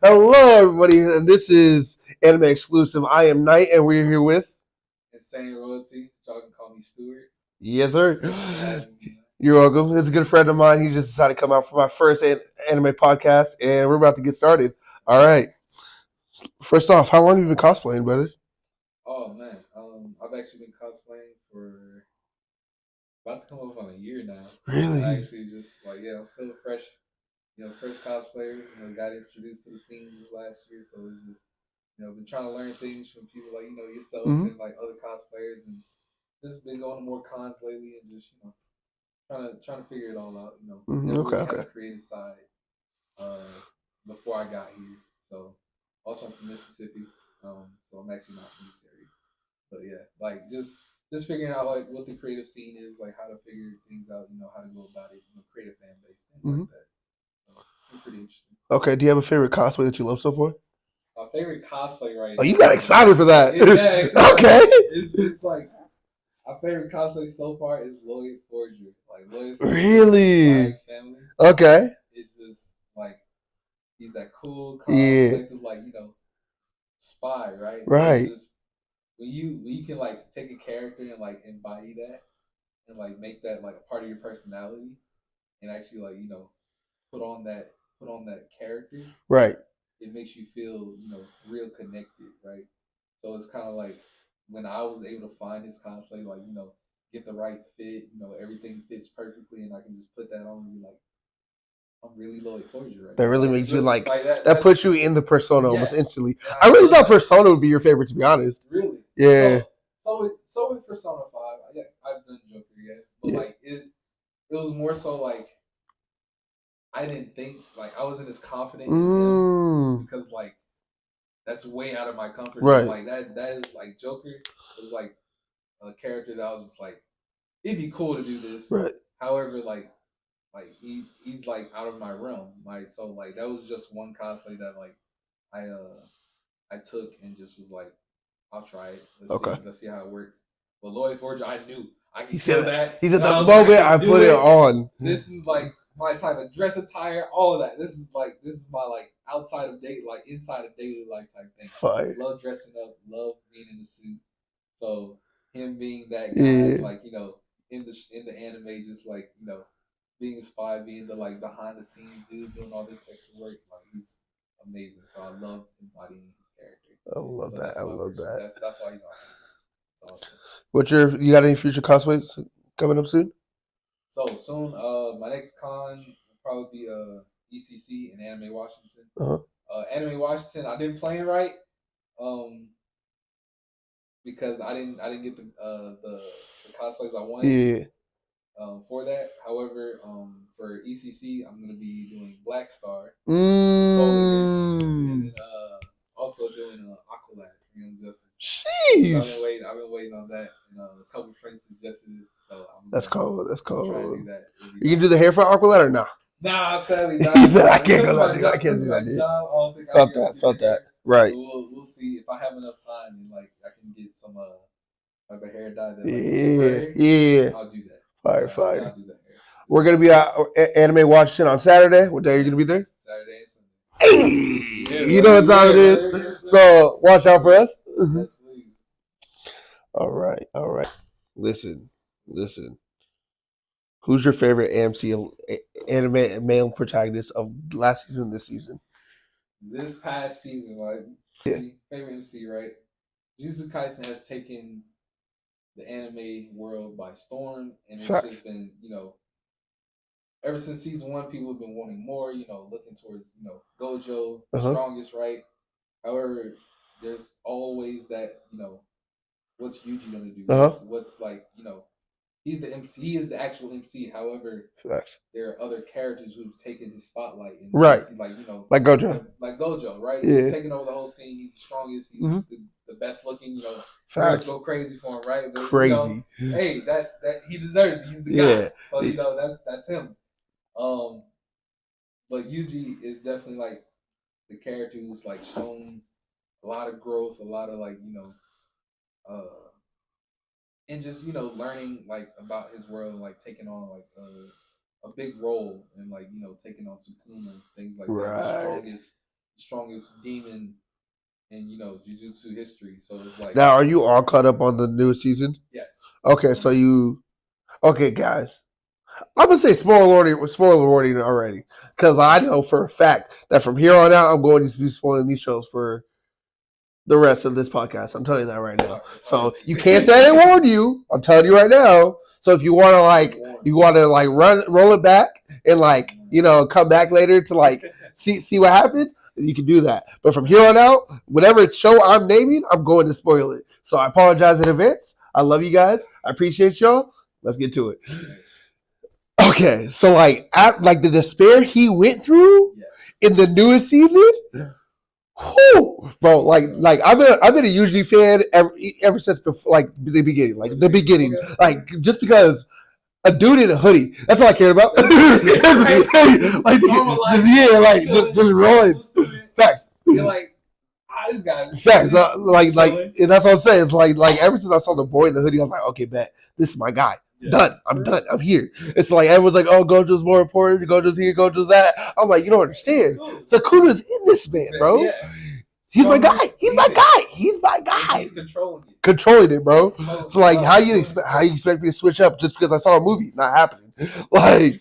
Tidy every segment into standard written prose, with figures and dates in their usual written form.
Hello, everybody, and this is Anime Exclusive. I am Knight, and we're here with Insane Royalty. Y'all can call me Stewart. yes, sir. Thanks for having me. You're welcome. It's a good friend of mine. He just decided to come out for my first anime podcast, and we're about to get started. All right. First off, how long have you been cosplaying, brother? Oh man, I've actually been cosplaying for about to come up on a year now. I Really? actually just I'm still fresh, fresh cosplayer. Got introduced to the scene this last year, so it's just been trying to learn things from people like yourself Mm-hmm. and like other cosplayers, and just been going to more cons lately and just trying to figure it all out. Mm-hmm. Never Okay. really had Okay. a creative side uh, before I got here. So also I'm from Mississippi, so I'm actually not from this area. But yeah, like just figuring out like what the creative scene is, like how to figure things out, how to go about it, create a fan base, things Mm-hmm. like that. So it's been pretty interesting. Okay. Do you have a favorite cosplay that you love so far? My favorite cosplay right Oh, you now got excited for that. yeah, Okay. it's like my favorite cosplay so far is Lloyd Forger. Like Lloyd Forger from the Spy Really? X Family. Okay. It's just like he's that cool, calm, Yeah. collected, like spy, right? So it's Right. just when you can like take a character and like embody that and like make that like a part of your personality and actually like put on that character, Right. it makes you feel real connected, right? So it's kind of like when I was able to find his cosplay, like get the right fit, everything fits perfectly, and I can just put that on and be like, I'm really Lloyd Forger right That now. really Like makes it's you really like like that. that That's puts you in the persona almost yes, instantly. and I I really love thought that. Persona would be your favorite, to be honest. Really. Yeah, So with Persona 5, I've done Joker yet, but yeah. like it was more so like I didn't think like I wasn't as confident in him Mm, because like that's way out of my comfort zone. right, Like that is like Joker was like a character that I was just like it'd be cool to do this. right. However, like he's like out of my realm. Like so like that was just one cosplay that like I took and just was like I'll try it. Okay. Let's see how it works. But Lloyd Forge, I knew I He could kill said that, he said and the I was like, I moment I can do put it it. on. This is like my type of dress attire, all of that. This is my like outside of date, like inside of daily life type thing. Fire. Love dressing up, love being in the suit. So him being that guy, Yeah. like in the anime, just like being a spy, being the like behind the scenes dude doing all this extra work, like he's amazing. So I love embodying his character. I love So that. I that's my love person. that. That's why he's awesome. It's awesome. What's your? You got any future cosplays coming up soon? So soon, my next con will probably be ECC in Anime Washington. Uh huh. Anime Washington, I've been playing right, um, because I didn't get the cosplays I wanted Yeah. for that. However, for ECC, I'm gonna be doing Black Star, Soul Again, and Mmm. then also doing Aqualad for Young Justice. Because Sheesh. I've been waiting on that, and a couple friends suggested it, so That's cold. That's I'm gonna try to do cold. that. It'll be You can dope. do the hair for Aqualad or not? Nah, sadly He not. said I Nah, can't go that. I because can't of do my that, dude. job, I don't think I'll be Felt able to that. do Felt the that. hair. Right. But we'll see if I have enough time and like I can get some like a hair dye that like is Yeah. temporary. Yeah. I'll do that. Fire. Then Fire. I'll do that hair. We're gonna be at Anime Washington on Saturday. What day are you gonna be there? Saturday and Sunday. Hey, Yeah, you we'll know what be time it there, is. brother. Yes, sir. So watch out for us. Yes, please. All right, all right. Listen, listen. Who's your favorite AMC anime male protagonist of last season? This season? This past season, like Yeah, favorite MC, right? Jujutsu Kaisen has taken the anime world by storm, and it's facts. just been ever since season one, people have been wanting more. Looking towards Gojo, Uh the huh. strongest, right? However, there's always that what's Yuji gonna do? Uh huh. What's like he's the MC. He is the actual MC. However, Facts. there are other characters who've taken his spotlight, and Right, he's like like Gojo. like Gojo, right? He's Yeah. taking over the whole scene. He's the strongest. He's Mm-hmm. the best looking. Girls Facts. go crazy for him, right? But Crazy. hey, that he deserves it. He's the guy. Yeah. So that's him. Um, but Yuji is definitely like the character who's like shown a lot of growth, a lot of like uh, and just learning like about his world and like taking on like a big role and like taking on Sukuna, things like that. The Right. strongest demon in Jujutsu history. So it's like, Now, are you all caught up on the new season? yes. Okay, so you. Okay, guys. I'm gonna say spoiler warning already, because I know for a fact that from here on out, I'm going to be spoiling these shows for the rest of this podcast. I'm telling you that right now. So you can't say I warned you. I'm telling you right now. So if you want to roll it back and come back later to see what happens, you can do that. But from here on out, whatever show I'm naming, I'm going to spoil it. So I apologize in advance. I love you guys. I appreciate y'all. Let's get to it. Okay, so the despair he went through in the newest season. Whew, bro, I've been a UG fan ever since before, the beginning, just because a dude in a hoodie. That's all I care about. Just rolling. Facts. You're like, this guy. Facts. And that's what I'm saying. It's ever since I saw the boy in the hoodie, I was like, okay, bet this is my guy. Yeah. Done. I'm done. I'm here. It's like everyone's like, oh, Gojo's more important. Gojo's here. Gojo's that. I'm like, you don't understand. Sakuna's in this man, bro. Yeah. He's my guy. He's my guy. He's my guy. He's controlling it, bro. So how you expect me to switch up just because I saw a movie? Not happening. I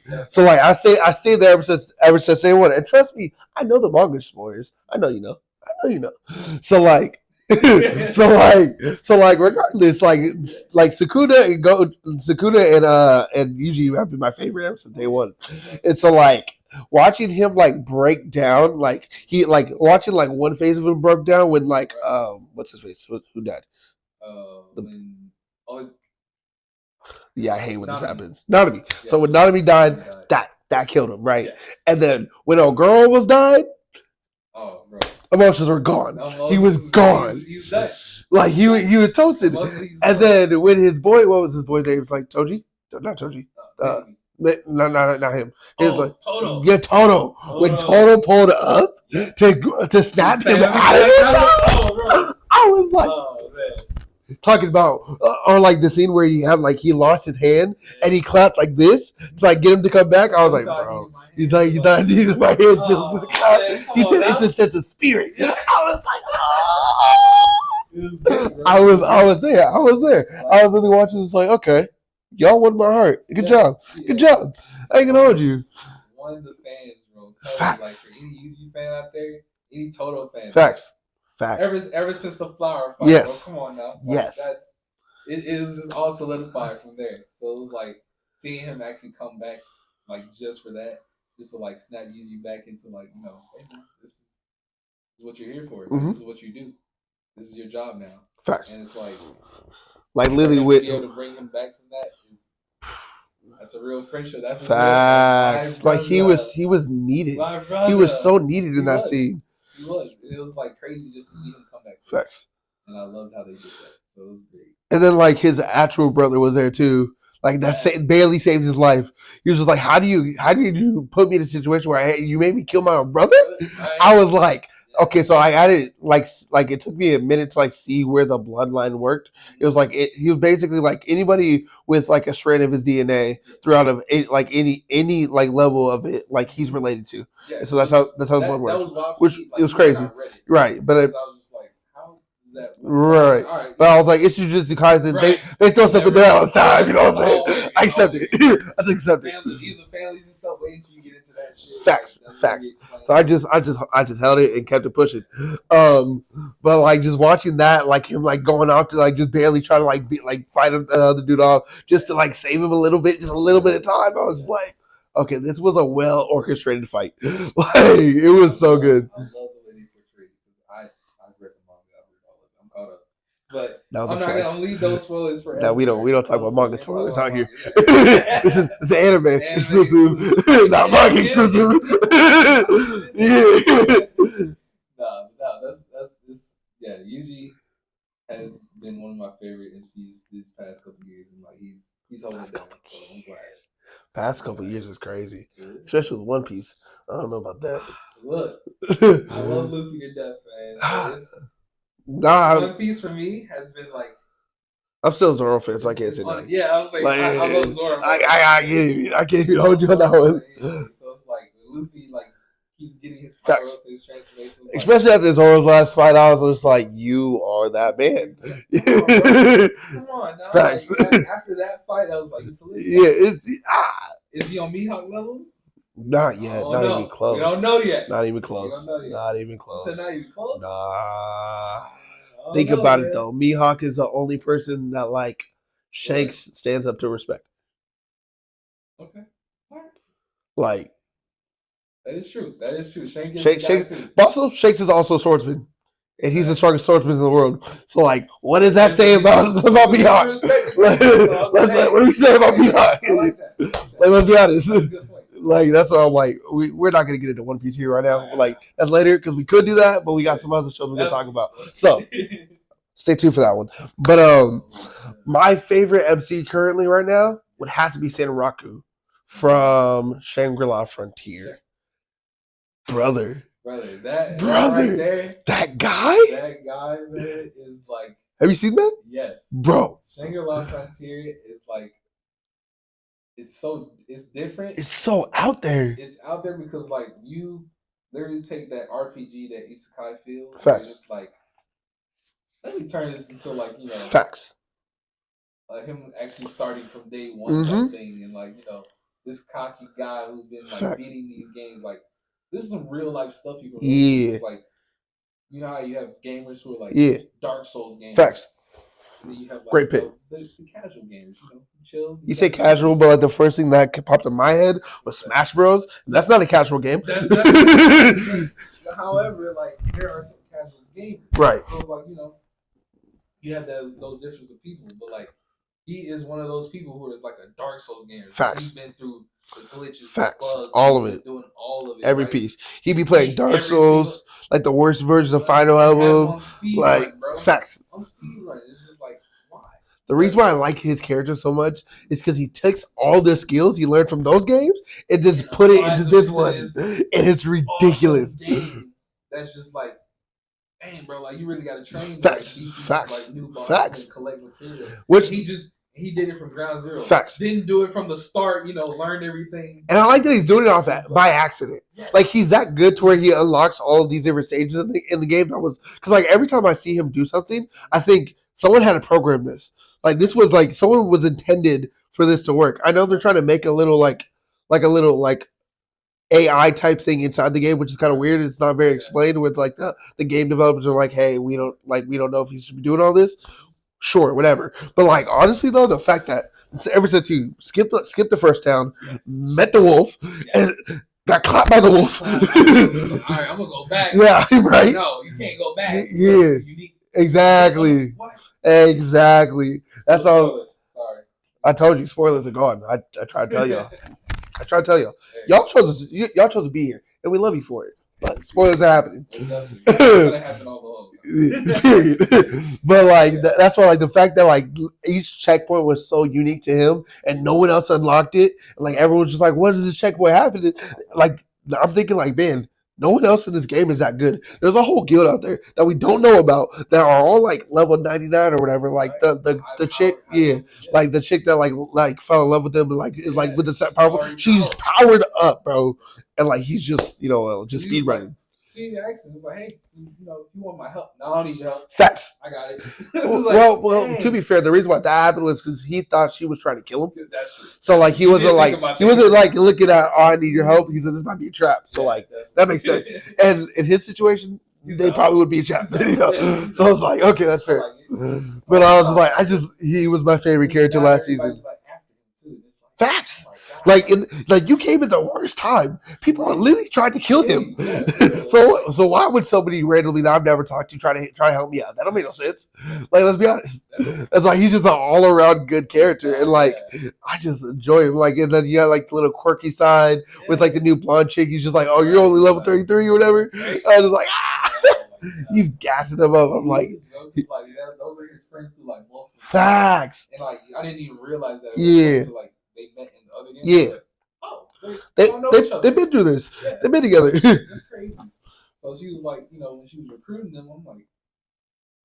stay there ever since day one. And trust me, I know the manga spoilers. I know you know. So regardless, Sakuna and Yuji have been my favorite ever since day one. And so watching him break down, watching one phase of him broke down when what's his face? Who died? Yeah, I hate when this happens. Nanami. Yeah. So when Nanami died, that killed him, right? Yes. And then when a girl was died, bro. Emotions were gone. He was gone. He was done. He was toasted. And then when his boy, what was his boy's name? It's Toji? Not Toji. Not him. It was Toto. Yeah, Toto. When Toto pulled up to snap him out of it, I was like, talking about, or the scene where he lost his hand and he clapped like this to get him to come back. I was like, bro. He's like, you thought I needed my hands still to the clap. He said it's a sense of spirit. I was like, oh. I was there. I was really watching this okay. Y'all won my heart. Good job. Good job. I ain't gonna hold you. One of the fans, bro. Facts. For any UG fan out there, any Toto fan. Facts. Ever since the flower fight. Yes. Bro, come on now. Yes. It was just all solidified from there. So it was seeing him actually come back just for that, just to snap UG back into hey man, this is what you're here for. Mm-hmm. This is what you do. This is your job now. Facts. And it's literally with be able to bring him back from that that's a real friendship. That's facts. He was needed. He was so needed in that scene. He was. It was crazy just to see him come back. Facts. And I loved how they did that. So it was great. And then his actual brother was there too. Barely saved his life. He was just like, how do you put me in a situation where you made me kill my own brother? I was like, okay, so I added it took me a minute to see where the bloodline worked. It was he was basically anybody with a strand of his DNA throughout of any level of it he's related to. Yeah, so that's how his blood works. Which it was crazy, right? But I was just like, how does that work? Right. But I was like, it's Jujutsu Kaisen. Right. They throw something there all the time. You know what I'm saying? I accept it. I just accept it. Families and stuff waiting till you get into that shit. Facts. So I just held it and kept it pushing. But just watching that, him going out to just barely try to fight another dude off just to save him a little bit, just a little bit of time. I was just like, okay, this was a well orchestrated fight. It was so good. I love the way they portrayed it. I've read the manga. I've read all of it. I'm caught up. But I'm not gonna leave those spoilers for. No, we don't talk about manga spoilers out here. This is anime exclusive, not manga exclusive. No, that's yeah. Yuji has been one of my favorite MCs this past couple of years, and he's holding it down. So I'm glad. Past couple of years is crazy, especially with One Piece. I don't know about that. Look, I love Luffy to death, man. One Piece for me has been I'm still Zoro fan, so I can't say that. Yeah, I was I love Zoro. I can't even hold you on that one. So it's Luffy, keeps getting his power Facts. ups and his transformations. Like, Especially after Zoro's last fight, I was just like, you are that man. come on now. Facts. Like, after that fight, I was like, you solidified. Yeah, Is he on Mihawk level? not yet. Not even close. We don't know yet. Not even close. Not even You close. said not even close? Nah. Think about it though. Mihawk is the only person that like Shanks stands up to respect. Okay. All right. Like that is true. Shanks also Shanks is also a swordsman. And he's the strongest swordsman in the world. So, like, what does that say about Mihawk? What do we say about Mihawk? Like, let's be honest. Like, that's why I'm like, we're not going to get into One Piece here right now. Like, that's later because we could do that, but we got some other shows we're going to talk about. So, stay tuned for that one. But my favorite MC currently right now would have to be Sanraku from Shangri-La Frontier. Brother, that right there, that guy, man, is like. Have you seen that? Yes, bro. Shangri-La Frontier is like, it's different. It's so out there. It's out there because like you literally take that RPG, that isekai feel. Facts. It's just like, let me turn this into like facts. Him actually starting from day one type thing, and like this cocky guy who's been like beating these games like. This is some real life stuff you can it's like, you know how you have gamers who are like Dark Souls gamers. Facts. And then you have like great pick. The casual gamers, chill. You say casual, but like the first thing that popped in my head was Smash Bros. And that's not a casual game. However, like there are some casual gamers. Right. So it's like you have those difference of people, but like he is one of those people who is like a Dark Souls gamer. Facts. He's been through the glitches, facts, the bugs, all of it, doing all of it, every right? piece. He'd be playing Dark Souls, like the worst version of Final Album, like facts. On speed run, it's just like why? The reason why I like his character so much is because he takes all the skills he learned from those games and just put it into this one, and it's ridiculous. Awesome game that's just like. Dang, bro, like you really got to train. Facts, like, facts, like, new facts. And collect material. Which he did it from ground zero. Facts. Didn't do it from the start. Learned everything. And I like that he's doing it off that by accident. Yeah. Like he's that good to where he unlocks all of these different stages in the game. That was because like every time I see him do something, I think someone had to program this. Like this was like someone was intended for this to work. I know they're trying to make a little like AI type thing inside the game, which is kind of weird. It's not very explained. With like the game developers are like, hey, we don't know if he should be doing all this. Sure, whatever. But like honestly though, the fact that ever since you skipped the first town, met the wolf, and got clapped by the wolf. All right, I'm gonna go back. Yeah, right. No, you can't go back. Yeah, exactly. Exactly. That's all. Sorry. I told you, spoilers are gone. I try to tell y'all. Y'all chose to be here, and we love you for it. But spoilers are happening. It's gonna happen all the time. Period. But like that's why like the fact that like each checkpoint was so unique to him, and no one else unlocked it. And, like everyone's just like, "What is this checkpoint happening?" Like I'm thinking, like, man, no one else in this game is that good. There's a whole guild out there that we don't know about that are all like level 99 or whatever. Like the chick, like the chick that like fell in love with them, like is like with the set powerful. She's powered up, bro, and like he's just just speed running. She asked him, like, hey, if you want my help? No, I don't need your help. Facts. I got it. well, to be fair, the reason why that happened was because he thought she was trying to kill him. That's true. So like he wasn't like looking at, oh, I need your help. He said this might be a trap. So like that makes sense. And in his situation, they probably would be a trap. So I was like, okay, that's fair. But I was like, he was my favorite character last season. Facts. Like you came at the worst time. People are literally trying to kill him. So why would somebody randomly that I've never talked to try to help me out? That don't make no sense. Like let's be honest. It's like he's just an all around good character, and like I just enjoy him. Like and then you got like the little quirky side with like the new blonde chick. He's just like, oh, you're only level 33 or whatever. I was like, he's gassing him up. I'm like, those are his friends through like multiple facts. And like I didn't even realize that. Like they met in the other games. Yeah. Like, oh, they've been through this. Yeah. They've been together. That's crazy. So she was like, when she was recruiting them, I'm like,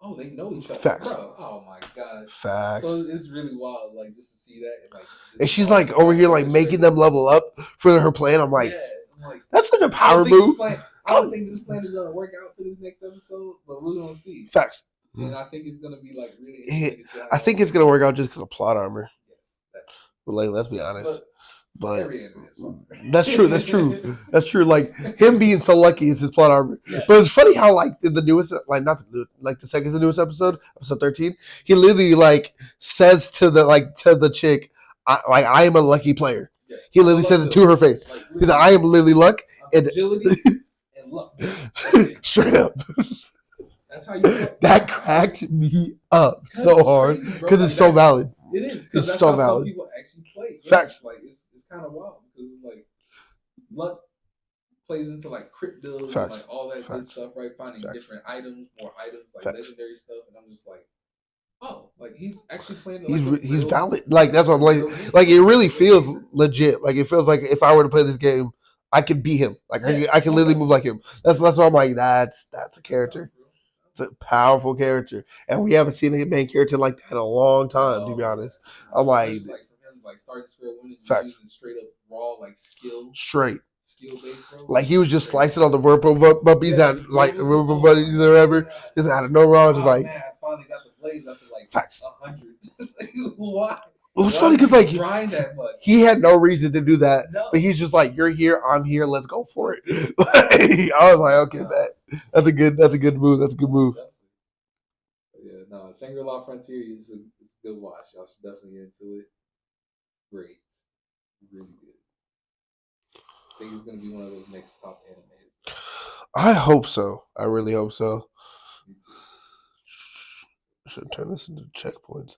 oh, they know each other. Facts. Bro, oh my god. Facts. So it's really wild, like just to see that. And she's like over here like making them level up for her plan. I'm like, like, That's such a I power don't think this move. plan. I don't think this plan is gonna work out for this next episode, but we're gonna see. Facts. And I think it's gonna be like really It, interesting to see how. I think it's gonna work out just because of plot armor. Yes, that too. But like, let's be honest. But Every anime is plot armor. that's true. That's true. That's true. Like him being so lucky is his plot armor. Yeah. But it's funny how like in the newest, like not the new, like the second to newest episode, episode 13, he literally like says to the chick, I am a lucky player. Yeah. He literally says it to her face. Like, He's like, I am literally luck and agility and luck. straight up. That's how you play. That cracked me up so hard because it's so valid. It is. It's That's so how valid. Some people actually play. Facts. Like it's kind of wild because it's like luck plays into like crypt builds Facts. and like all that good Facts. stuff, right? Finding Facts. different items, more items, like Facts. legendary stuff, and I'm just like, oh, like he's actually playing. He's valid. Like that's what I'm like. It really feels legit. Like it feels like if I were to play this game, I could beat him. Like I can literally move like him. That's what I'm like. That's a character. It's a powerful character, and we haven't seen a main character like that in a long time. To be honest, I'm like, for him, like starting Square One, facts. Using straight up raw like skill based, bro. Like he was just slicing all the verbal buppies out, like verbal buddies or whatever, just out of nowhere. Just like, man, I finally got the blades after like facts. 100. Why? It was funny because like grind that much? He had no reason to do that, no. But he's just like, "You're here, I'm here, let's go for it." I was like, "Okay, that's a good move. That's a good move." Yeah, no, Shangri-La Frontier is a good watch. Y'all should definitely get into it. Great, really good. I think it's gonna be one of those next top animes. I hope so. I really hope so. I should turn this into checkpoints.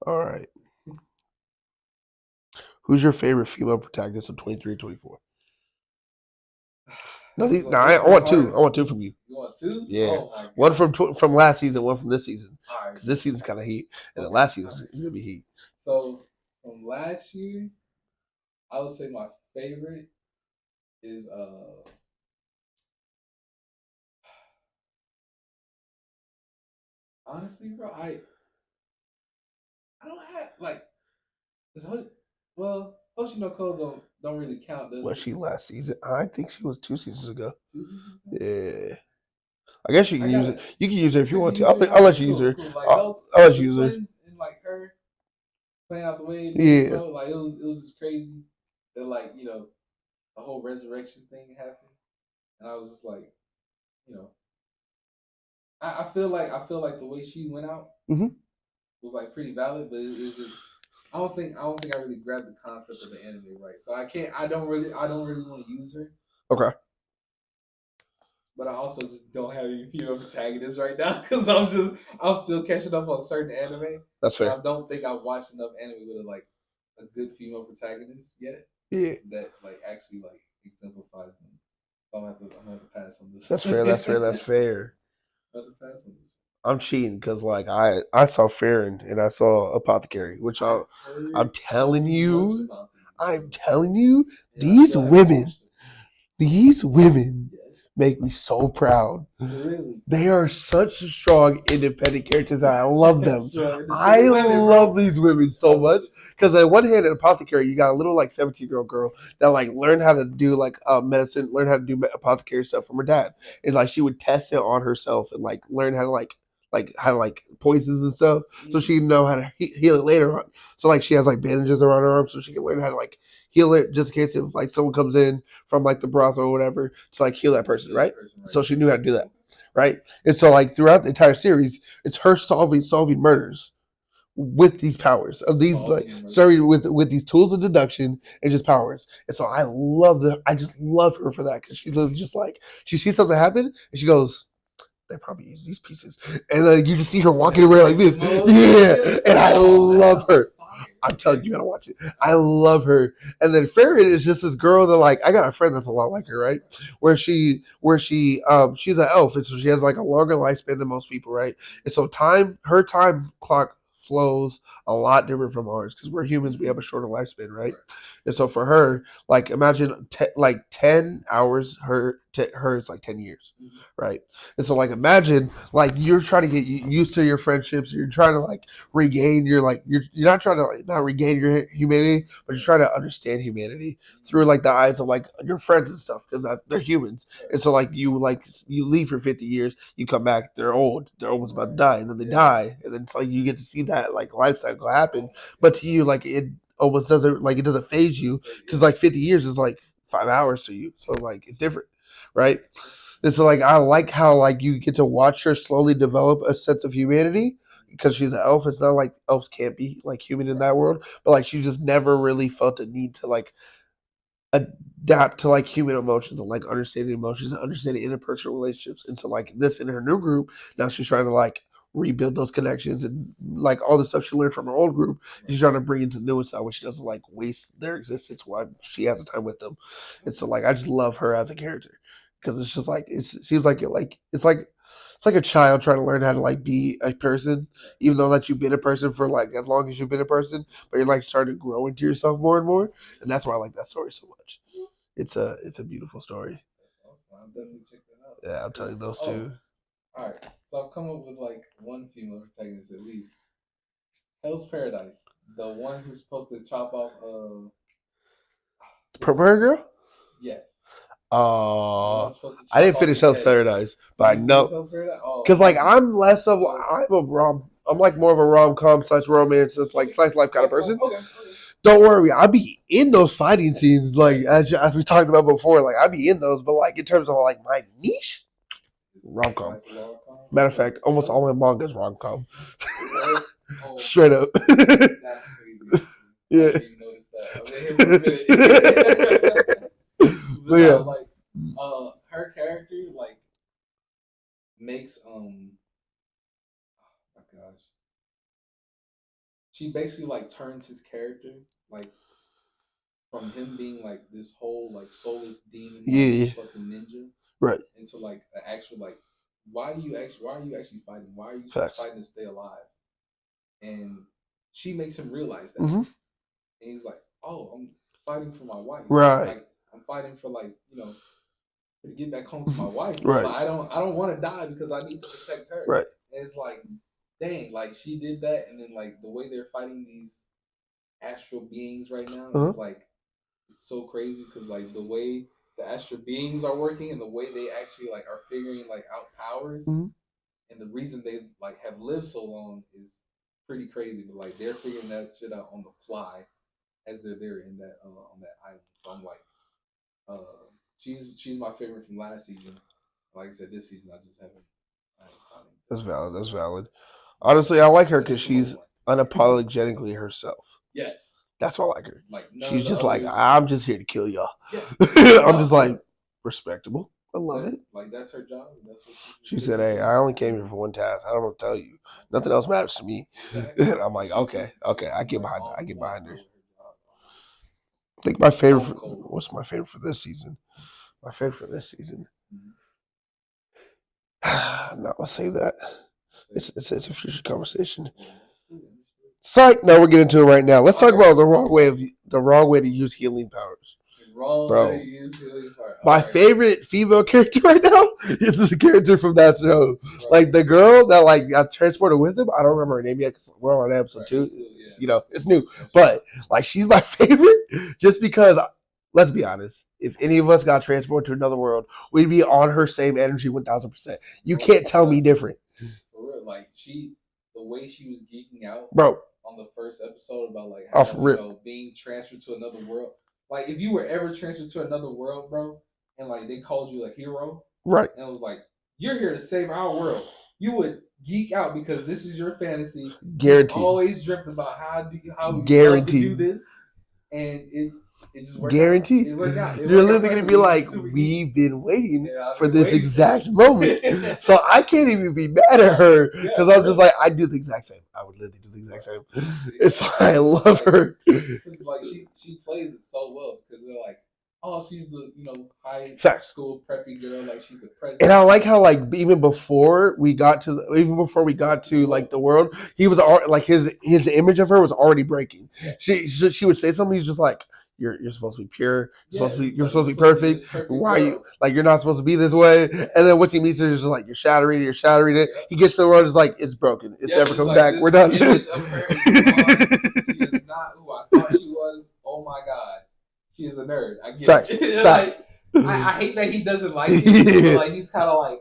All right. Who's your favorite female protagonist of 23 and 24? No, I want two. I want two from you. You want two? Yeah, oh one from last season, one from this season. Because right. This season's kind of heat, and the last season is gonna be heat. So from last year, I would say my favorite is honestly, bro, I don't have like Hoshino don't really count. Was she last season? I think she was 2 seasons ago. 2 seasons ago? Yeah. I guess you can use it. You can use her if you want to. I'll let you use her. Like I'll let you use her. And like her playing out the way, yeah. Bro, like it was just crazy that like the whole resurrection thing happened, and I was just like, I feel like the way she went out was like pretty valid, but it was just I don't think I really grabbed the concept of the anime right. So I don't really want to use her. Okay. But I also just don't have any female protagonists right now because I'm still catching up on certain anime. That's fair. I don't think I've watched enough anime with a good female protagonist yet. Yeah. That like actually like exemplifies them. So I'm gonna have to pass on this. That's fair. That's fair. That's fair. I'm gonna pass on this. I'm cheating because like I saw Farron and I saw Apothecary, which I'm telling you, these women make me so proud. Really? They are such strong, independent characters that I love them. I love these women so much because on one hand, in Apothecary, you got a little like 17-year-old girl that like learned how to do like medicine, learn how to do apothecary stuff from her dad, and like she would test it on herself and like learn how to like poisons and stuff, so she know how to heal it later on. So like she has like bandages around her arm, so she can learn how to like heal it just in case if like someone comes in from like the brothel or whatever to like heal that person, right? So she knew how to do that, right? And so like throughout the entire series, it's her solving murders with these powers of these with these tools of deduction and just powers. And so I just love her for that because she's just like she sees something happen and she goes, they probably use these pieces, and you just see her walking around like this. Yeah, and I love her. I'm telling you, you gotta watch it. I love her. And then Farron is just this girl that like I got a friend that's a lot like her, right? Where she's an elf, and so she has like a longer lifespan than most people, right? And so her time clock flows a lot different from ours because we're humans, we have a shorter lifespan, right? And so for her, like imagine 10 hours her her it's like 10 years, right? And so like imagine like you're trying to get used to your friendships, you're trying to like regain your like you're not trying to like not regain your humanity, but you're trying to understand humanity through like the eyes of like your friends and stuff because they're humans. And so like you leave for 50 years, you come back, they're old, they're almost about to die, and then they die, and then it's like you get to see that like life cycle happen. But to you, like it almost doesn't like it doesn't phase you because like 50 years is like 5 hours to you, so like it's different, right? And so like I like how like you get to watch her slowly develop a sense of humanity because she's an elf. It's not like elves can't be like human in that world, but like she just never really felt a need to like adapt to like human emotions and like understanding emotions and understanding interpersonal relationships. And so like this in her new group, now she's trying to like rebuild those connections and like all the stuff she learned from her old group. She's trying to bring into new side where she doesn't like waste their existence while she has a time with them. And so like I just love her as a character because it's just like it seems like it's like a child trying to learn how to like be a person, even though that you've been a person for like as long as you've been a person, but you're like starting to grow into yourself more and more, and that's why I like that story so much. It's a beautiful story. I'll definitely check that out. Yeah, I'm telling you those two. All right, so I've come up with like one female protagonist at least. Hell's Paradise, the one who's supposed to chop off. Purple Hair Girl. Yes. I didn't finish Hell's Paradise, but I know because like I'm less of I'm like more of a rom-com / romance, like slice life kind of person. Okay. Don't worry, I'll be in those fighting scenes, like as we talked about before. Like I'll be in those, but like in terms of like my niche, rom com. Matter of fact, almost all my mangas rom com. Straight up. That's crazy. Yeah. But yeah, like her character like makes oh my gosh. She basically like turns his character like from him being like this whole like soulless demon, fucking ninja, right, into like an actual like why are you actually fighting? Why are you fighting to stay alive? And she makes him realize that, and he's like, oh, I'm fighting for my wife, right? Like I'm fighting for like to get back home to my wife, right? Like, I don't want to die because I need to protect her, right? And it's like, dang, like she did that, and then like the way they're fighting these astral beings right now is like it's so crazy because like the way the astral beings are working and the way they actually like are figuring like out powers and the reason they like have lived so long is pretty crazy. But like they're figuring that shit out on the fly as they're there in that on that island. So I'm like, she's my favorite from last season. Like I said, this season I just haven't. That's valid. That's valid. Honestly, I like her because she's unapologetically herself. Yes. That's why I like her. Like she's just like, I'm just here to kill y'all. Yeah. I'm just like, respectable. I love it. Like that's her job. That's what she said, hey, I only came here for one task. I don't know what to tell you. Nothing else matters to me. Exactly. And I'm like, okay, I get behind her. I get behind her. I think my favorite what's my favorite for this season? My favorite for this season. No, I'll save that. It's a future conversation. Psych. No, we're getting into it right now. Let's talk about the wrong way to use healing powers. Bro, my favorite female character right now is the character from that show. Like the girl that like got transported with him. I don't remember her name yet because we're on episode 2. It's new, but like she's my favorite just because. Let's be honest. If any of us got transported to another world, we'd be on her same energy 1,000%. You can't tell me different. For real, like the way she was geeking out, bro, on the first episode about like how, being transferred to another world. Like if you were ever transferred to another world, bro, and like they called you a hero, right? And it was like you're here to save our world. You would geek out because this is your fantasy. Guaranteed. You always dreamt about how you guaranteed to do this, and it just worked guaranteed. Out. It worked out. You're literally gonna be like, we've been waiting for this exact moment. So I can't even be mad at her because I'm just like, I do the exact same. I would literally do the exact same. It's like, I love her. It's like she plays it so well because they're like, oh, she's the high school preppy girl, like she's the president. And I like how like even before we got to like the world, he was already like his image of her was already breaking. She would say something. He's just like, you're supposed to be pure. Yeah, You're like supposed you're to be supposed to be perfect. this perfect Why are you girl. like you're not supposed to be this way? And then once he meets her, he's just like you're shattering it. Yep. He gets to the world, it's like it's broken. It's Yep, never it's coming like back. We're this done. image of her is gone. She is not who I thought she was. Oh my god, she is a nerd. I get Facts. it. Facts. Like I hate that he doesn't like it, but Yeah. like he's kind of like,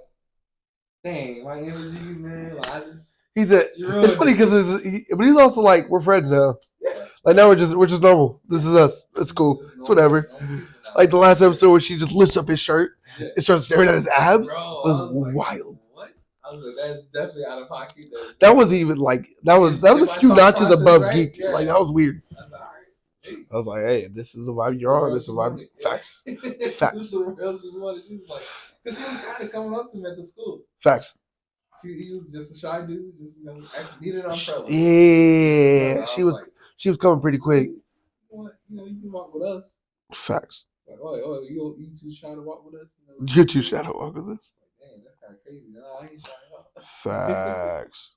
dang, my energy, man. Like, I just He's a. you It's ruined funny it. because but he's also like we're friends now. Yeah, Like now we're just normal. This is us. It's cool. It's It's normal, whatever. normal people now. Like the last episode where she just lifts up his shirt Yeah. and starts staring at his abs Bro, was I was like, wild. what? I was like, that's definitely out of pocket. That wasn't even like that was a my few thought notches process above right? geeked. Yeah. Like that was weird. I was like, all right. Hey, I was like, hey, this is a vibe you're on. This is a vibe. Yeah. Facts. This Facts. is the real she wanted. She was like, because she was kind of coming up to him at the school. Facts. He was just a shy dude, just actually needed an umbrella. Yeah, she was like, coming pretty quick. You can walk with us. Facts. Like, oh, you too shy to walk with us? You're too shy to walk with us. Like, dang, that's kind of crazy. Nah, I ain't shy at all. Facts.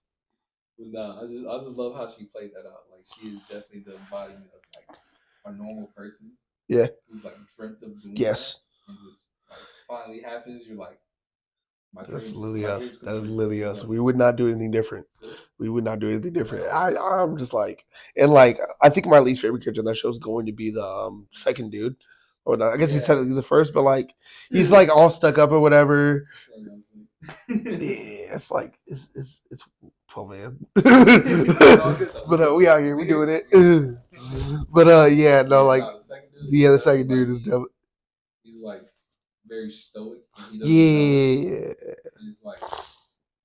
But nah, I just love how she played that out. Like she is definitely the embodiment of like a normal person. Yeah. Who's like dreamt of doing yes. that, and just like finally happens. You're like, that's literally us. That is literally us. We would not do anything different. We would not do anything different. I'm just like, and like, I think my least favorite character in that show is going to be the second dude. Or not, I guess he's technically the first, but like, he's like all stuck up or whatever. Yeah, it's like it's 12 man. But we out here, we doing it. But yeah, no, like the second dude is definitely. He's like very stoic. Yeah. He's like,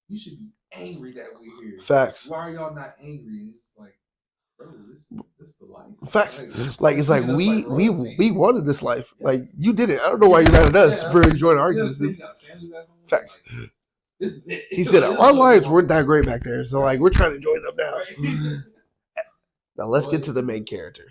you should be angry that we're here. Facts. Why are y'all not angry? And it's like, bro, this is the life. Facts. Like it's like we wanted this life. Like you did it. I don't know why you're mad at us for enjoying our existence. Facts. This is it. He said our lives weren't that great back there, so like we're trying to enjoy them now. Now let's get to the main character.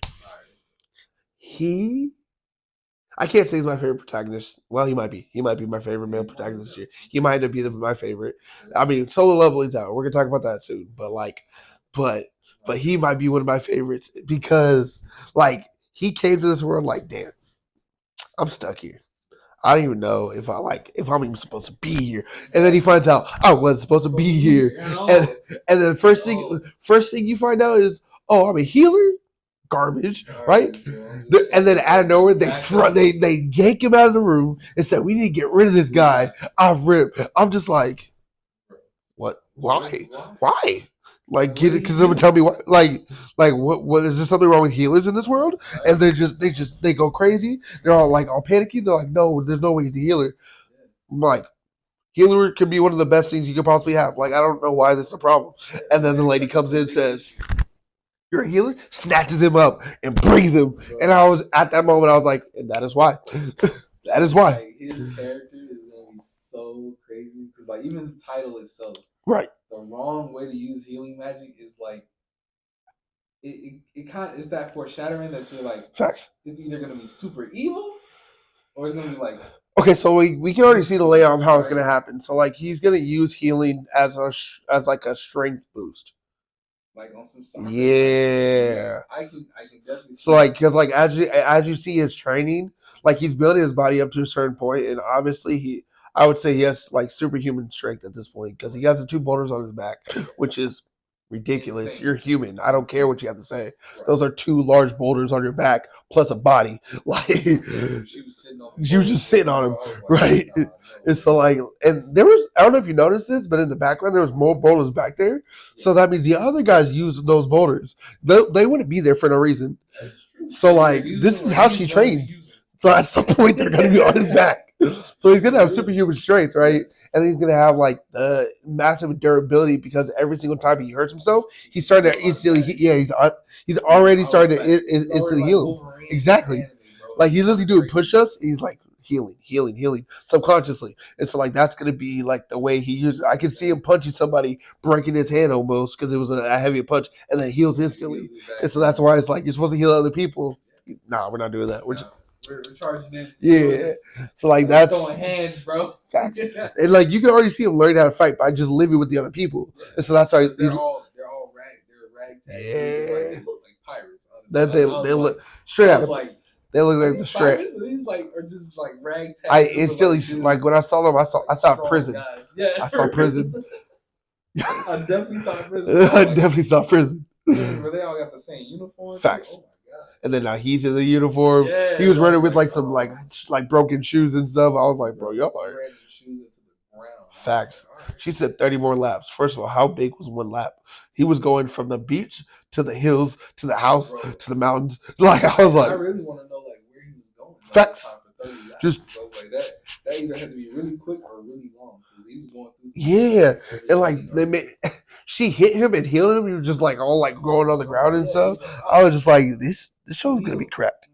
I can't say he's my favorite protagonist. Well, he might be. He might be my favorite male protagonist this year. He might end up being my favorite. I mean, Solo Leveling's out. We're gonna talk about that soon. But he might be one of my favorites because like he came to this world like, damn, I'm stuck here. I don't even know if I'm even supposed to be here. And then he finds out I wasn't supposed to be here. And then first thing you find out is, oh, I'm a healer? Garbage, right? And then out of nowhere they yank him out of the room and said, we need to get rid of this guy. I'm just like, what? Why? Like, get it? Because someone tell me why? Like, what is there something wrong with healers in this world? And they go crazy. They're all panicky. They're like, no, there's no way he's a healer. I'm like, healer could be one of the best things you could possibly have. Like, I don't know why this is a problem. And then the lady comes in and says, you're a healer? Snatches him up and brings him. And I was at that moment, I was like, and that is why. That is why. Like, his character is gonna be so crazy because like even the title itself. Right. The wrong way to use healing magic is like it kind of is that foreshadowing that you're like facts. It's either gonna be super evil or it's gonna be like okay. So we can already see the layout of how it's gonna happen. So like he's gonna use healing as like a strength boost. Like on some soccer. Yeah. I can definitely. So like because like as you see his training, like he's building his body up to a certain point, and obviously I would say he has like superhuman strength at this point because he has the 2 boulders on his back, which is ridiculous. Insane. You're human. I don't care what you have to say. Right. Those are 2 large boulders on your back plus a body. Like she was just sitting on him, right? God, no. And so like, and there was I don't know if you noticed this, but in the background there was more boulders back there. Yeah. So that means the other guys used those boulders. They wouldn't be there for no reason. So like, this is how she trains. So at some point they're gonna be on his back. So he's gonna have superhuman strength, right? And then he's gonna have like the massive durability because every single time he hurts himself, he's starting to instantly. He's already starting to instantly heal him. Exactly. Like he's literally doing push-ups. And he's like healing subconsciously. And so like that's gonna be like the way he uses it. I can see him punching somebody, breaking his hand almost because it was a heavy punch, and then heals instantly. And so that's why it's like you're supposed to heal other people. Nah, we're not doing that. We're charging in. Yeah. So like that's throwing hands, bro. Facts. And like you can already see him learning how to fight by just living with the other people. Yeah. And so that's why they're all ragtag. Yeah. They look like pirates. Honestly. They look straight out of like They look like Are the these straight. pirates? Or these like or just like ragtag? I group of, instantly like when I saw them, I like, thought strong prison. guys. Yeah, I saw prison. I definitely thought prison. I definitely saw prison. But they all got the same uniform. Facts. Oh my god. And then now he's in the uniform. Yeah, he was running with like oh. some like broken shoes and stuff. I was like, bro, y'all He are ran the shoes into the ground. facts. Like, right. She said 30 more laps. First of all, how big was one lap? He was going from the beach to the hills to the house to the mountains. Like I was like, I really want to know like where he was going. Facts. Just like that either had to be really quick or really long because he was going through. Yeah, and like they made, she hit him and healed him. He was just like all like growing on the ground and stuff. I was just like, this show's gonna be cracked.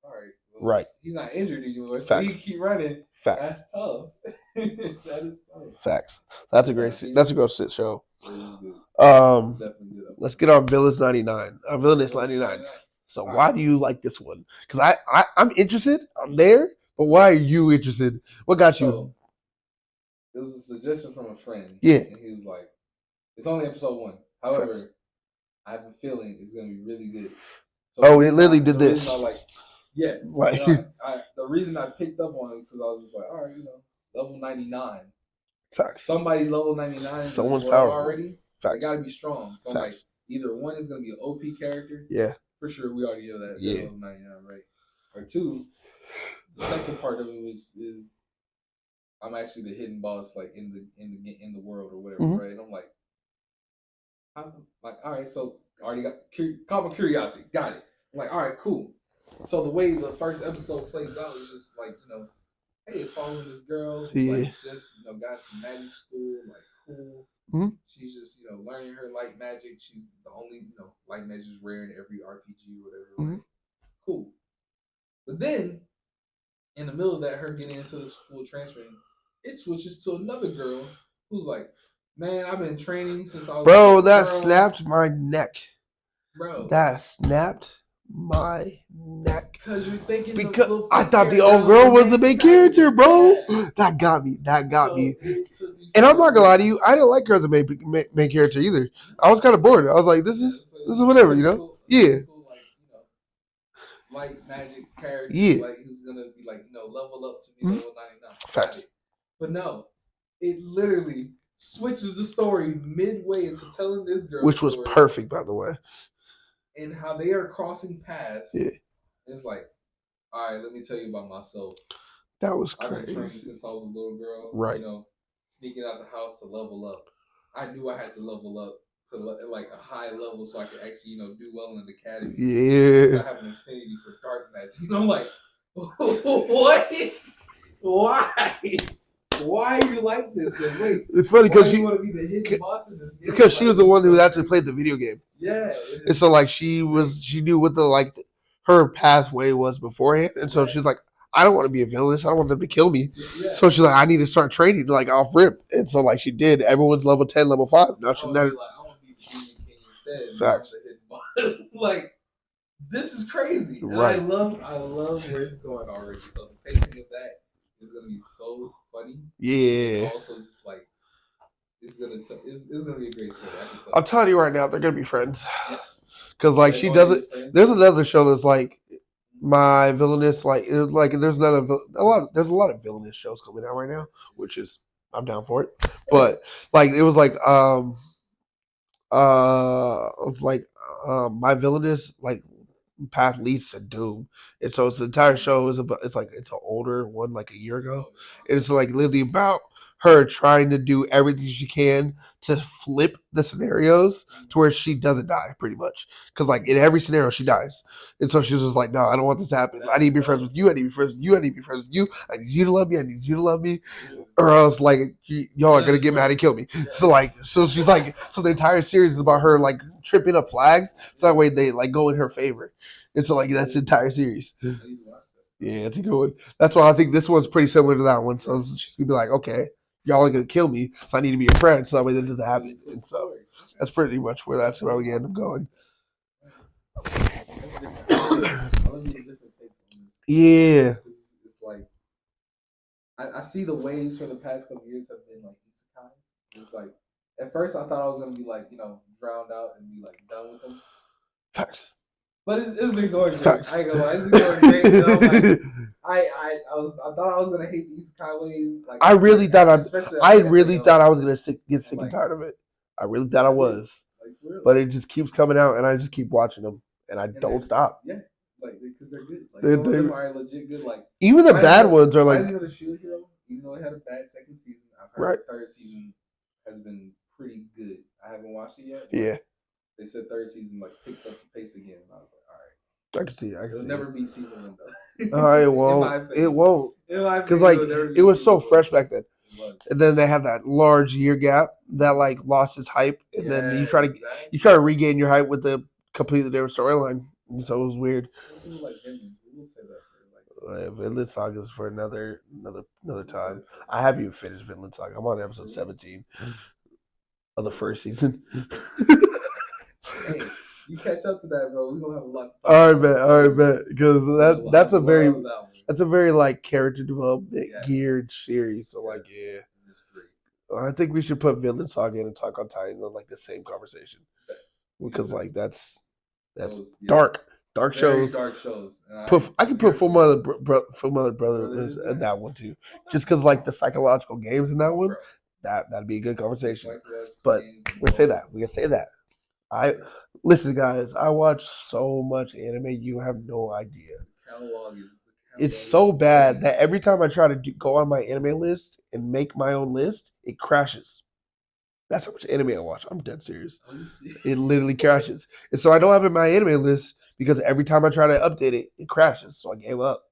All right, right. He's not injured anymore, so he keep running. Facts. That's tough. That is tough. Facts. That's a great. That's a great show. Definitely good. Let's get our Villains 99. Our Villainous 99. So why do you like this one? Because I'm interested. I'm there. But why are you interested? What got you? It was a suggestion from a friend. Yeah. And he was like, it's only episode 1. However, I have a feeling it's going to be really good. So it literally did this. Yeah. Like, the reason I picked up on it because I was just like, all right, level 99. Facts. Somebody's level 99. Someone's powerful. Already. Facts. They got to be strong. So Facts. I'm like, either one is going to be an OP character. Yeah. For sure, we already know that. Yeah. Level 99, right? Or 2, the second part of it is I'm actually the hidden boss, like in the world or whatever, right? And I'm like, all right, so I already got common curiosity, got it. I'm like, all right, cool. So the way the first episode plays out is just like, hey, it's following this girl. She's like just got to magic school, like cool. Mm-hmm. She's just learning her light magic. She's the only light magic is rare in every RPG or whatever. Mm-hmm. Right? Cool. But then in the middle of that, her getting into the school transferring, it switches to another girl who's like, man, I've been training since I was Bro, that snapped my neck. Bro. That snapped my neck. Because you're thinking because I thought the old girl was the main character, bro. Yeah. That got me. And I'm not gonna lie to you, I didn't like her as a main character either. I was kind of bored. I was like, this is whatever, cool, yeah. Cool, light magic character, like who's gonna be like, level up to be level 99. Facts. But no, it literally switches the story midway into telling this girl, which was perfect, by the way, and how they are crossing paths. Yeah, it's like, all right, let me tell you about myself. That was crazy. I've been training since I was a little girl, right? Sneaking out the house to level up. I knew I had to level up to like a high level so I could actually, do well in the academy. Yeah. I have an affinity for dark magic. I'm like, what? Why are you like this? Like, wait, it's funny because she want to be the hidden boss in this game? Because she was the one who actually played the video game. Yeah. And so like she knew what her pathway was beforehand, and so she's like, I don't want to be a villainess. I don't want them to kill me. Yeah. So she's like, I need to start training like off rip, and so like she did. Everyone's level 10, level 5. Now she's never. I want to be the demon king instead. Facts. Like, this is crazy. Right. And I love where it's going already. So the pacing of that is gonna be so funny. Yeah. And also, just like it's gonna be a great story. I'm telling you right now, they're gonna be friends. Yes. Because like she does it. There's another show that's like my villainous. Like there's a lot of villainous shows coming out right now, which is I'm down for it. But like it was like my villainous like path leads to doom, and so it's the entire show is about it's an older one like a year ago, and it's like literally about her trying to do everything she can to flip the scenarios to where she doesn't die pretty much, because like in every scenario she dies, and so she's just like, no, I don't want this to happen. I need to be friends with you. I need to be friends with you. I need to be friends with you. I need you to love me. I need you to love me, or else like y'all are gonna get mad and kill me. So she's like, so the entire series is about her like tripping up flags, so that way they like go in her favor. And so like that's the entire series. Yeah, it's a good one. That's why I think this one's pretty similar to that one. So she's gonna be like, okay, y'all are gonna kill me, so I need to be your friend, so that way that doesn't happen. And so that's pretty much where we end up going. Yeah. It's like I see the waves for the past couple years have been like isekai. It's like at first I thought I was gonna be like drowned out and be like done with them. Facts. But it's been going great. Facts. I ain't gonna lie, it's been going great. And I'm like, I thought I was gonna hate the Isekai wave. Like I really thought especially I after really SAO. thought I was gonna get sick And and like, tired of it. I really thought I was, like for real. but it just keeps coming out, and I just keep watching them, and I And don't stop. Yeah, like because they're good. Like They- some of they- them are legit good. Like Even the bad ones are like Rising of the Shield Hero, even though it had a bad second season, I've heard Right. the third season has been pretty good. I haven't watched it yet. yeah. They said third season like picked up the pace again, and I was like, all right. I can see. I can It'll see. never be season one though. It In my won't. opinion. It won't. In my Because opinion, like it'll never be it was so season one. fresh back then, It was. and then they had that large year gap that like lost its hype, and then you try to regain your hype with the completely different storyline. So it was weird. People like Vinland, we will say that for like Vinland Saga is for another time. I haven't even finished Vinland Saga. I'm on episode 17 of the first season. Hey, you catch up to that, bro. We're gonna have a lot to talk All about. right, bet. Because that's a very like character development geared series. So like, yeah, I think we should put Vinland Saga and Attack on Titan in like the same conversation because like that's dark shows. Dark shows. I can put Full Metal Brother in that one too, just because like the psychological games in that one. That'd be a good conversation. But we're gonna say that. We're gonna say that. Listen, guys. I watch so much anime. You have no idea. It's so bad that every time I try to go on my anime list and make my own list, it crashes. That's how much anime I watch. I'm dead serious. It literally crashes. And so I don't have it in my anime list because every time I try to update it, it crashes. So I gave up.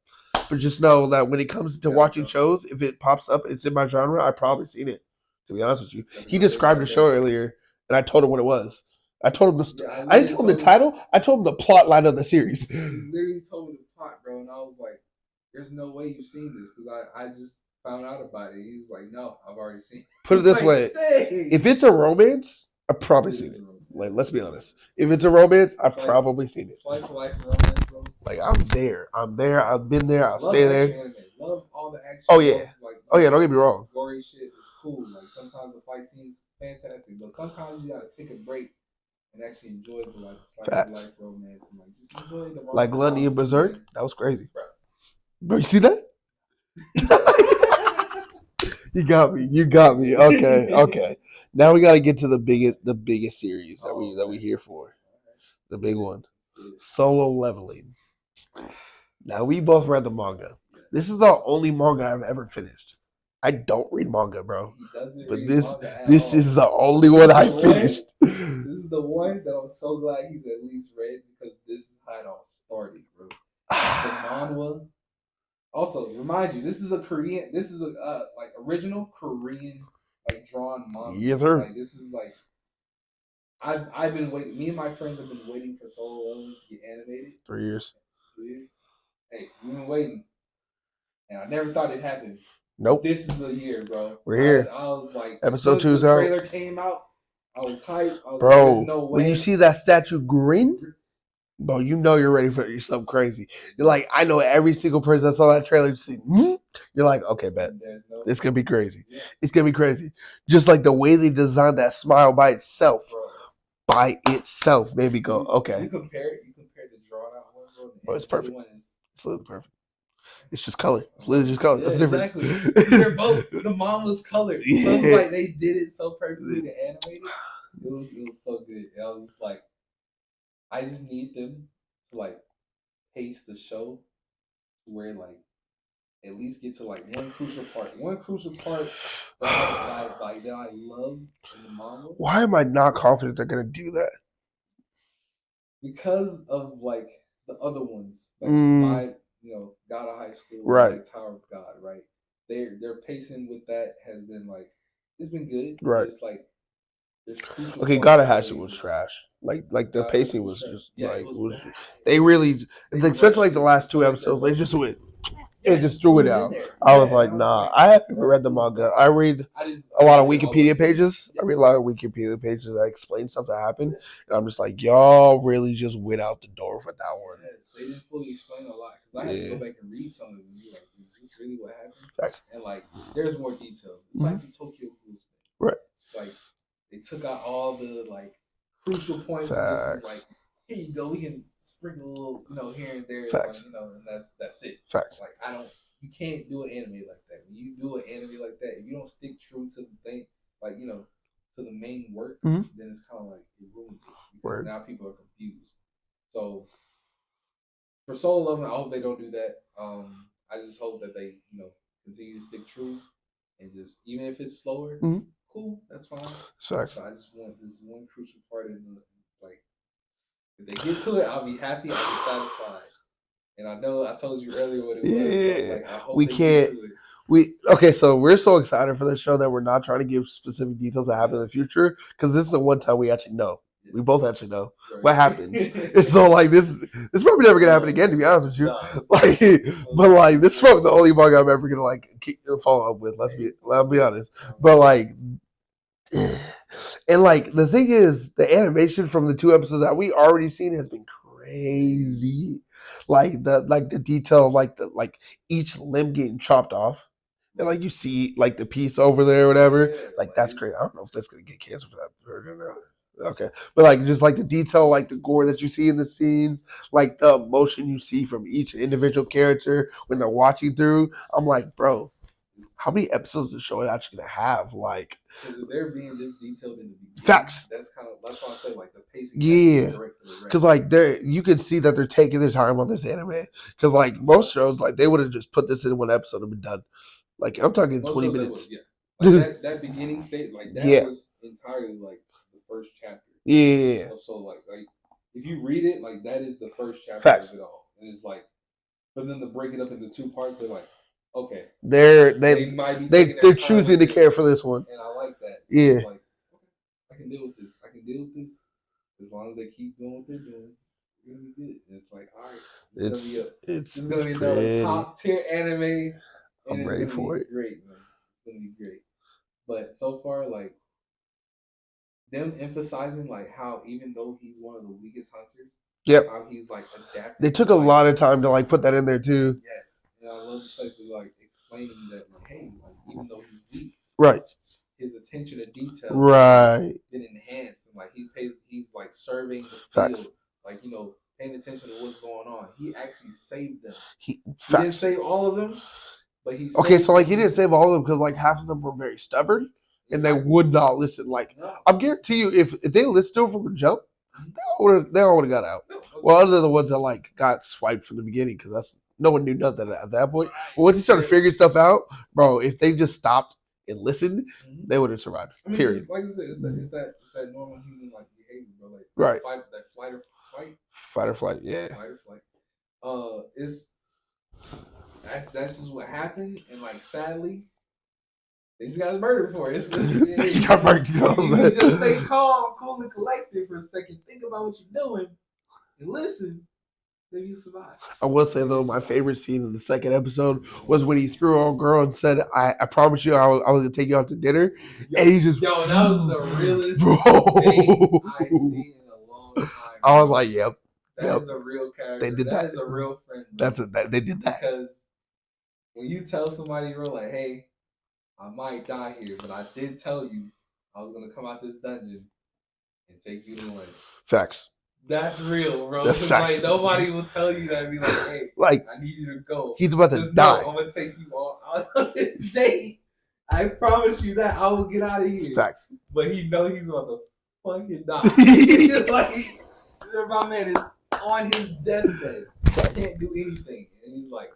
But just know that when it comes to watching shows, if it pops up and it's in my genre, I've probably seen it. To be honest with you, he described the show earlier, and I told him what it was. I told him I didn't tell him the title. I told him the plot line of the series. He literally told me the plot, bro, and I was like, "There's no way you've seen this," because I just found out about it. He was like, "No, I've already seen it." Put it this way: if it's a romance, I've probably seen it. Like, let's be honest. If it's a romance, I've probably seen it. Slice of life romance, bro. Like I'm there. I've been there. I'll stay there. Love all the action. Oh yeah. Oh yeah. Don't get me wrong. Gory shit is cool. Like sometimes the fight scenes fantastic, but sometimes you gotta take a break and actually enjoy the like slice of life romance and like just enjoy the like Gluttony and Berserk. That was crazy. Bro, you see that? You got me. Okay. Now we got to get to the biggest series that we here for. The big one, Solo Leveling. Now we both read the manga. This is the only manga I've ever finished. I don't read manga, bro. But this is the only one I finished. This is the one that I'm so glad he's at least read because this is how it all started, bro. The manhwa. Also, remind you, this is a like original Korean like drawn manga. Yes, sir. Like this is like I've been waiting. Me and my friends have been waiting for Solo Leveling to get animated. 3 years. 3 years. Hey, we've been waiting, and I never thought it happened. Nope. This is the year, bro. We're here. I was like, episode 2's out. The trailer came out. I was hyped. I was bro, like, no way. When you see that statue green, bro, you know you're ready for something crazy. You're like, I know every single person that saw that trailer. You're like, okay, bet. It's going to be crazy. Yes. It's going to be crazy. Just like the way they designed that smile by itself. Bro. By itself made me go, okay. You compare the drawn out one, bro. Oh, it's perfect. It's literally perfect. It's just color. It's literally just color. That's the difference. Exactly. They're both. The mom was colored. Yeah. So it's like they did it so perfectly to animate it. It was so good. And I was just like, I just need them to like pace the show where like at least get to like one crucial part. One crucial part that I love in the manga. Why am I not confident they're gonna do that? Because of like the other ones, like God of High School, right? Like Tower of God, right? Their pacing with that has been like it's been good, right? It's like there's okay, God of High School was trash. Like the pacing was just they really, especially like the last 2 episodes, they just went. It just threw it out. I was like, nah. I haven't read the manga. I read a lot of Wikipedia pages. I read a lot of Wikipedia pages that explain stuff that happened. And I'm just like, y'all really just went out the door for that one. Yes, they didn't fully explain a lot. Because I had to go back and read some of it and be like, is this really what happened? Thanks. And like, there's more details. It's like the Tokyo Ghoul spin. Right. Like, they took out all the like crucial points and just was like, here you go. We can sprinkle a little, here and there, Facts. and that's it. Facts. Like you can't do an anime like that. When you do an anime like that, if you don't stick true to the thing, like to the main work, mm-hmm. then it's kind of like it ruins it because Word. now people are confused. So for Solo Leveling, I hope they don't do that. I just hope that they continue to stick true and just even if it's slower, mm-hmm. cool, that's fine. Facts. So I just want this one crucial part in like if they get to it, I'll be happy, I'll be satisfied. And I know I told you earlier what it was. So like I hope we they can't. Get to it. So we're so excited for this show that we're not trying to give specific details that happen in the future because this is the one time we actually know. Yes. We both actually know what happens. And so like this probably never gonna happen again. To be honest with you, like, but like this is probably the only manga I'm ever gonna like follow up with. Let's be honest. But like. And like the thing is, the animation from the 2 episodes that we already seen has been crazy. Like the detail of like each limb getting chopped off. And like you see like the piece over there or whatever. Like that's great. I don't know if that's gonna get canceled for that. Okay. But like just like the detail, like the gore that you see in the scenes, like the emotion you see from each individual character when they're watching through. I'm like, bro, how many episodes is the show actually gonna have? Like, because if they're being this detailed in the beginning, facts. That's why I say like the pacing. Yeah, because like you can see that they're taking their time on this anime. Because like most shows, like they would have just put this in one episode and been done. Like I'm talking most 20 minutes. Yeah, like that beginning state, like that was entirely like the first chapter. Yeah. So like if you read it, like that is the first chapter Facts. of it all, and it's like for them to break it up into 2 parts, they're like, okay, they're choosing to care for this one, and I like that. So yeah, like okay, I can deal with this. As long as they keep doing what they're doing. It's gonna be good. And it's like, all right, it's gonna be another top tier anime. And I'm ready for it. Great, man. It's gonna be great. But so far, like them emphasizing like how even though he's one of the weakest hunters, how he's like adapting. They took a lot of time to like put that in there too. Yes, and I love the fact that like explaining that like, hey, like even though he's weak, right, his attention to detail, right, been enhanced, and like he's like surveying the field, facts. Like paying attention to what's going on. He actually saved them. He didn't save all of them, but he saved so like he didn't save all of them because like half of them were very stubborn and they would not listen. Like I'm guarantee you, if they listened to him from the jump, they all would have got out. Well, other than the ones that like got swiped from the beginning because no one knew nothing at that point. But once he started figuring stuff out, bro, if they just stopped and listened, they would have survived. I mean, period. Like I said, it's that normal human like behavior, bro. Like right, flight or flight. Fight or flight, yeah. Fight or flight. That's just what happened, and like sadly, they just got murdered for it. They just got murdered. You just stay calm, cool, and collected for a second. Think about what you're doing, and listen. Maybe you survive. I will say though, my favorite scene in the second episode was when he threw a girl and said, "I promise you, I was gonna take you out to dinner," and he just that was the realest thing I've seen in a long time. I was like, "Yep, that is a real character. They did that. That is a real friend. They did that because when you tell somebody, bro, like, hey, I might die here, but I did tell you I was gonna come out this dungeon and take you to lunch. Facts. That's real, bro. That's facts. Like nobody will tell you that and be like, hey, like I need you to go. He's about to die. I'm gonna take you all out of this date. I promise you that I will get out of here. Facts. But he knows he's about to fucking die. Like my man is on his deathbed. He can't do anything. And he's like,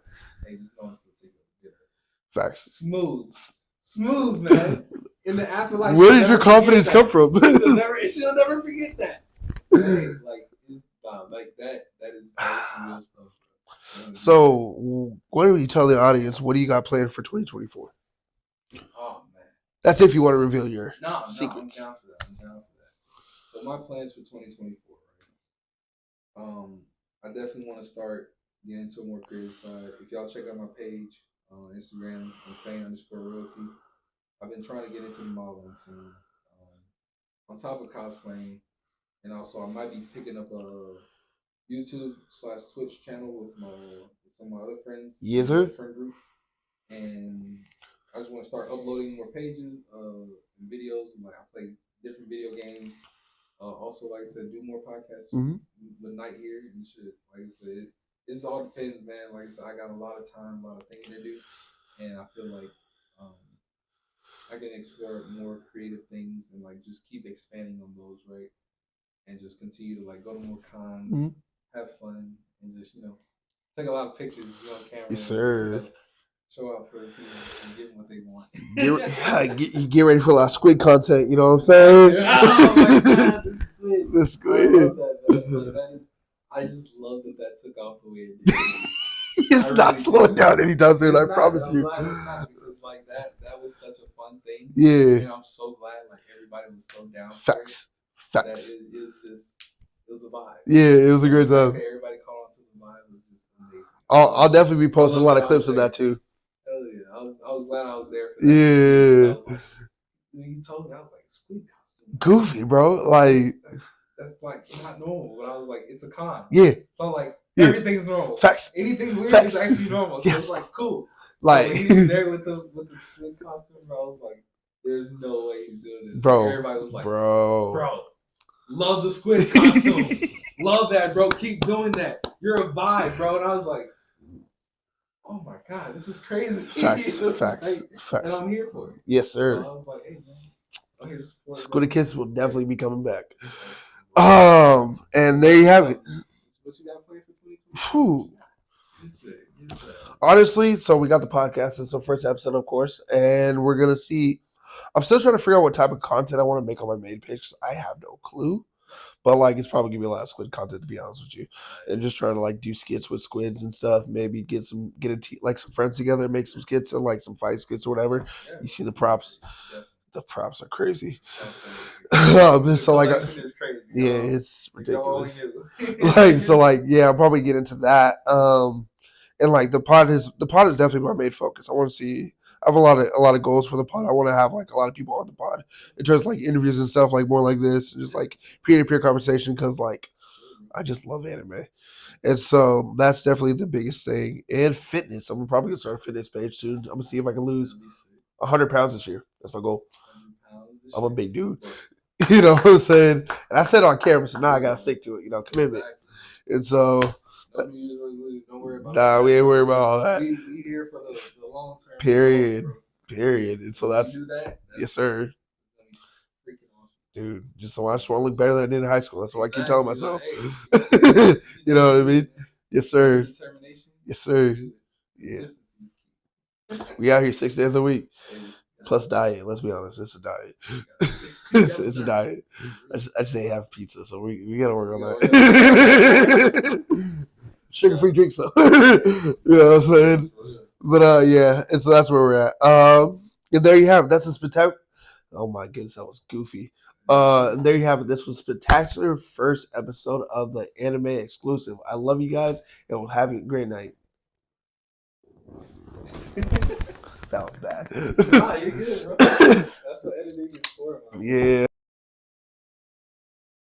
hey, just go and take dinner. Facts. Smooth, man. In the afterlife. Where did your confidence come from? She'll never forget that. Hey, like that is some real stuff. So, what do you tell the audience? What do you got planned for 2024? Oh man, that's if you want to reveal your secrets. I'm down for that. So my plans for 2024, right? I definitely want to start getting into a more creative side. If y'all check out my page on Instagram, insane_royalty, I've been trying to get into the modeling scene. On top of cosplaying. And also, I might be picking up a YouTube/Twitch channel with some of my other friends. Yes, sir. Friend group. And I just want to start uploading more pages and videos. And like I play different video games. Also, like I said, do more podcasts Mhm. with Night here. You should, like I said, it all depends, man. Like I said, I got a lot of time, a lot of thinking to do, and I feel like um, I can explore more creative things and like just keep expanding on those, right? And just continue to like go to more cons, Mhm. have fun, and just take a lot of pictures, on camera, Yes, and just sir. show out for the people and give them what they want. Get ready for a lot of squid content. You know what I'm saying? Oh my god, The I love squid. that, man. That is, I just love that took off the way it did. It's not really slowing do. down anytime soon. It's I not. promise I'm you. glad it's not because like that was such a fun thing, Yeah. and I'm so glad like everybody was so down for it Facts. that Facts. it was a vibe. Yeah, it was a And great the fact time. that everybody caught on to the vibe was just amazing. I'll definitely be posting a lot of I was clips of there. that too. Hell yeah, I was glad I was there for that. Yeah. I was like, when you told me, I was like, squid costume. Goofy, bro. Like that's like not normal. But I was like, it's a con. yeah. So like Yeah. everything's normal. Facts. Anything weird Facts. is actually normal. So Yes. it's like cool. Like when he was there with the squid costume, bro, I was like, there's no way he's doing this. bro. Like, everybody was like, bro. Love the squid costume. Love that, bro. Keep doing that. You're a vibe, bro. And I was like, oh my god, this is crazy. Facts. Facts. Facts. And I'm here for it. Yes, sir. So I was like, hey man, I'm here to support. Squid Kiss will definitely be coming back. And there you have it. What you got playing for 2020? Honestly, so we got the podcast. It's the first episode, of course, and we're gonna see. I'm still trying to figure out what type of content I want to make on my main page. 'Cause I have no clue, but like it's probably gonna be a lot of squid content to be honest with you, and just trying to like do skits with squids and stuff. Maybe get some friends together, and make some skits and like some fight skits or whatever. You see the props. The props are crazy. So like, yeah, it's ridiculous. I'll probably get into that. And like the pod is definitely my main focus. I want to see. I have a lot of goals for the pod. I want to have like a lot of people on the pod in terms of like interviews and stuff, like more like this, and just like peer to peer conversation because like I just love anime, and so that's definitely the biggest thing. And fitness. I'm probably gonna start a fitness page soon. I'm gonna see if I can lose 100 pounds this year. That's my goal. I'm a big dude. You know what I'm saying? And I said on camera, so now I gotta stick to it. You know, commitment. And so, don't worry about we ain't worried about all that. We here for the long term. Period. And so that's yes, sir. Dude, I just want to look better than I did in high school. That's what I keep telling myself. You know what I mean? Yes, sir. Yes, sir. Yeah. We out here 6 days a week. Plus diet. Let's be honest, it's a diet. It's a diet. I just ain't have pizza, so we gotta work on that. Sugar-free drinks, though. You know what I'm saying? But yeah, and so that's where we're at. And there you have it. That's a spectacular. Oh my goodness, that was goofy. And there you have it. This was spectacular first episode of the Anime Exclusive. I love you guys, and we'll have a great night. That was bad. Nah, you're good, bro. That's what editing is for, man. Yeah.